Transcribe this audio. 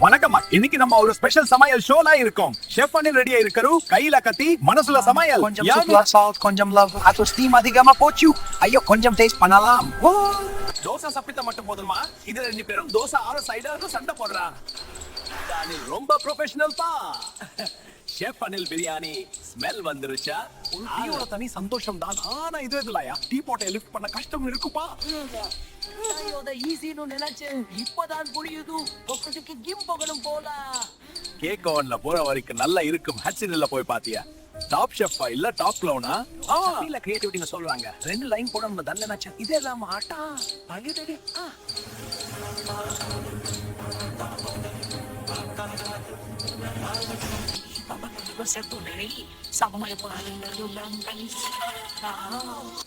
வணக்கம்மா. இன்னைக்கு நம்ம ஒரு ஸ்பெஷல் சமையல் ஷோல இருக்கோம். ஷெஃப் அனில் ரெடியா இருக்காரு. கையில கத்தி மனசுல சமையல். கொஞ்சம் சுகர், சால்ட், கொஞ்சம் லவ். அது ஸ்டீம் அதிகமா போச்சு. ஐயோ கொஞ்சம் டேஸ்ட் பண்ணலாம். தோசை சாப்பிட்டா மட்டும் போதுமா? இது ரெண்டு பேரும் தோசை ஆறு சைடாக சண்டை போடுறாங்க. அனில் ரொம்ப ப்ரொஃபஷனல் பா. ஷெஃப் அனில் பிரியாணி ஸ்மெல் வந்துருச்சா? ஒரு டீயோட தனி சந்தோஷம் தான். ஆனா இது இல்லையா, டீ போட்டை லிஃப்ட் பண்ண கஷ்டம் இருக்குப்பா. ஈஸின்னு நினைச்சேன், இப்பதான் புரியுது. ஒக்கத்துக்கு கிம் போகணும் போல. கேக் ஓவன்ல போற வரைக்கும் நல்லா இருக்கும். ஹட்சின்ல போய் பாத்தியா? டாப் ஷெஃப்பா இல்ல டாப் க்ளவுனா? இல்ல கிரியேட்டிவிட்டின்னு சொல்றாங்க. 2 லைன் போடணும் தான் நினைச்சேன். இதெல்லாம் atta அகிடடி. Basta tunay, sa mga pangalaman ng